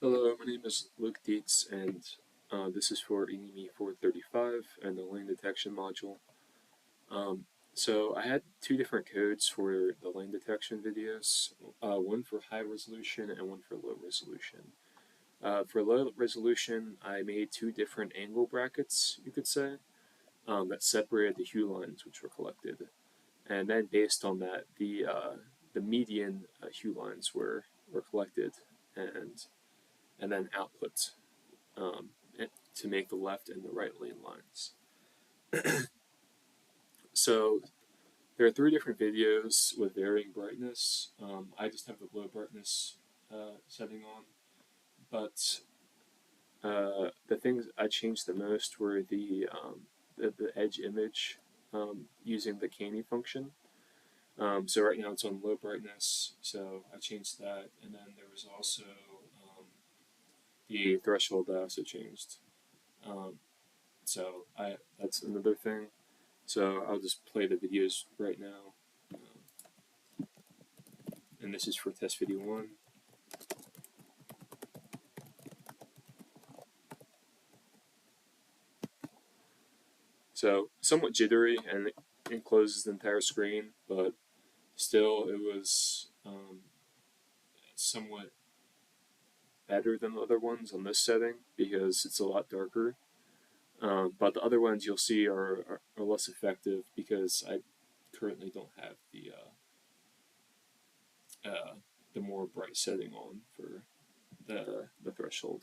Hello, my name is Luke Dietz, and this is for ENME 435 and the lane detection module. So I had two different codes for the lane detection videos, one for high resolution and one for low resolution. For low resolution, I made two different angle brackets, you could say, that separated the hue lines which were collected, and then based on that, the median hue lines were collected and then output um, to make the left and the right lane lines. So there are three different videos with varying brightness. I just have the low brightness setting on, but the things I changed the most were the edge image using the canny function. So right now it's on low brightness, so I changed that, and then there was also the threshold that I also changed. Um, so that's another thing. So I'll just play the videos right now. And this is for test video 1. So somewhat jittery, and it encloses the entire screen, but still it was somewhat better than the other ones on this setting because it's a lot darker. But the other ones you'll see are less effective because I currently don't have the more bright setting on for the threshold.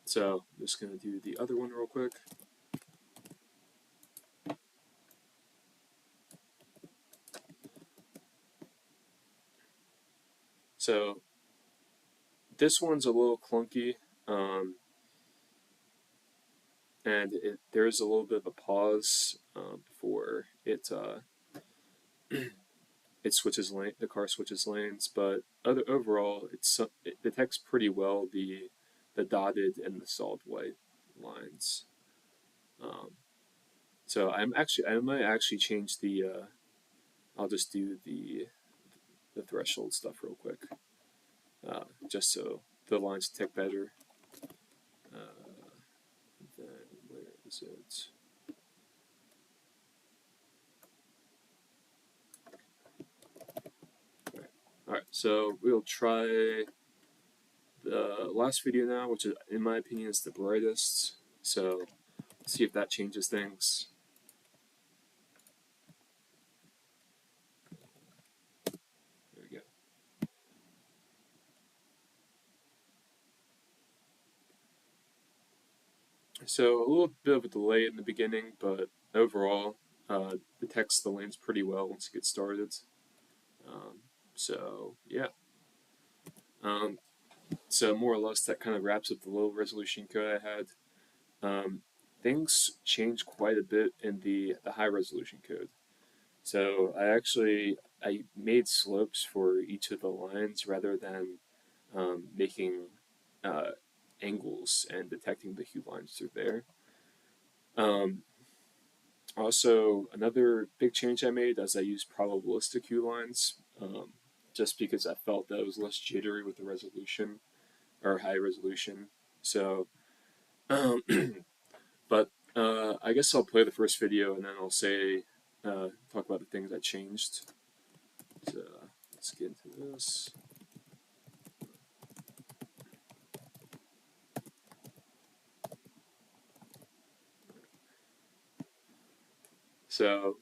So I'm just going to do the other one real quick. So this one's a little clunky, and there's a little bit of a pause before it it switches lane. The car switches lanes, but overall it detects pretty well the dotted and the solid white lines. So I might actually change the I'll just do the threshold stuff real quick, just so the lines detect better. Then where is it? Alright, so we'll try the last video now, which is, in my opinion, is the brightest. So let's see if that changes things. There we go. So a little bit of a delay in the beginning, but overall detects the lanes pretty well once it gets started. So yeah. So more or less that kind of wraps up the low resolution code I had. Things changed quite a bit in the high resolution code. So I made slopes for each of the lines rather than making angles and detecting the hue lines through there. Also, another big change I made is I used probabilistic hue lines, just because I felt that it was less jittery with the resolution or high resolution. So, but I guess I'll play the first video and then I'll say talk about the things I changed. So let's get into this. So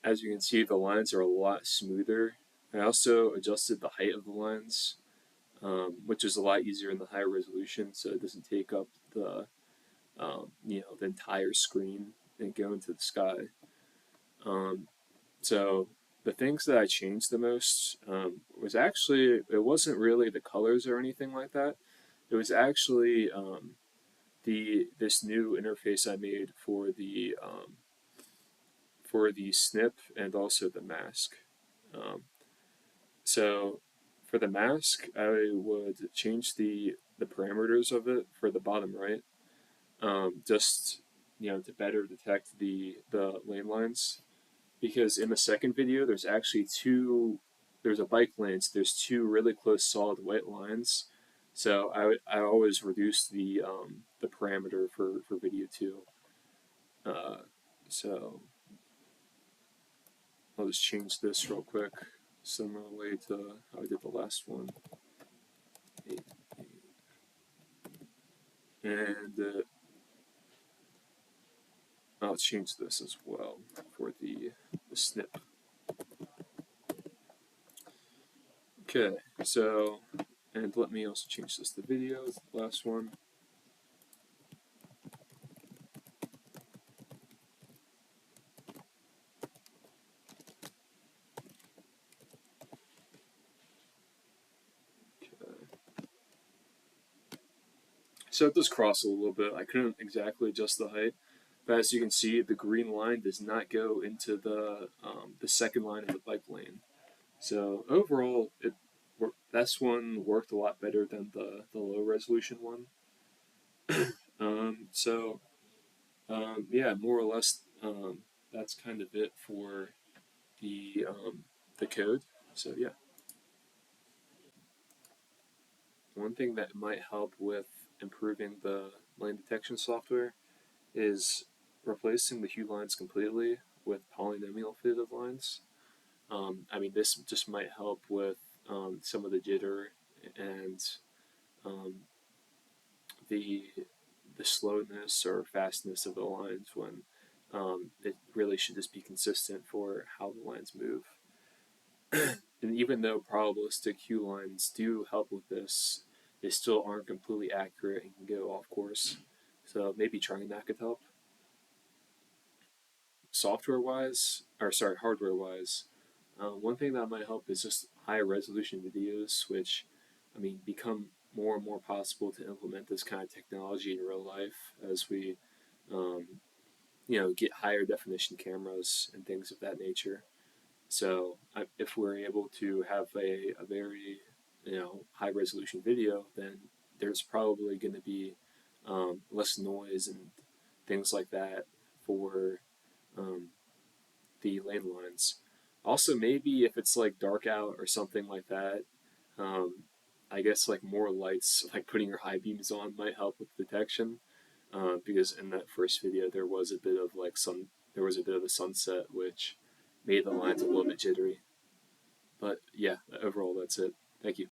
as you can see, the lines are a lot smoother. I also adjusted the height of the lines, which is a lot easier in the higher resolution, so it doesn't take up the the entire screen and go into the sky. So the things that I changed the most was actually, it wasn't really the colors or anything like that. It was actually this new interface I made for the snip and also the mask. So for the mask, I would change the parameters of it for the bottom right, just to better detect the lane lines. Because in the second video, there's actually two there's a bike lane, so there's two really close solid white lines. So I always reduce the parameter for video two. Uh, so I'll just change this real quick, similar way to how I did the last one. And I'll change this as well for the snip. Okay, so, and let me also change this to video, the last one. Okay. So it does cross a little bit. I couldn't exactly adjust the height, but as you can see, the green line does not go into the second line of the bike lane. So overall, this one worked a lot better than the low resolution one. So yeah, more or less, that's kind of it for the code. So yeah, one thing that might help with improving the lane detection software is replacing the hue lines completely with polynomial fitted lines. I mean, this just might help with some of the jitter and um, the the slowness or fastness of the lines when it really should just be consistent for how the lines move. And even though probabilistic hue lines do help with this, they still aren't completely accurate and can go off course. So maybe trying that could help. Software wise, or sorry, hardware wise, one thing that might help is just high resolution videos, which, I mean, become more and more possible to implement this kind of technology in real life as we, um, get higher definition cameras and things of that nature. So if we're able to have a very high resolution video, then there's probably going to be less noise and things like that for um, the lane lines. Also, maybe if it's like dark out or something like that, um, I guess like more lights, like putting your high beams on, might help with detection. Because in that first video, there was a bit of there was a bit of a sunset, which made the lines a little bit jittery. But yeah, overall, that's it. Thank you.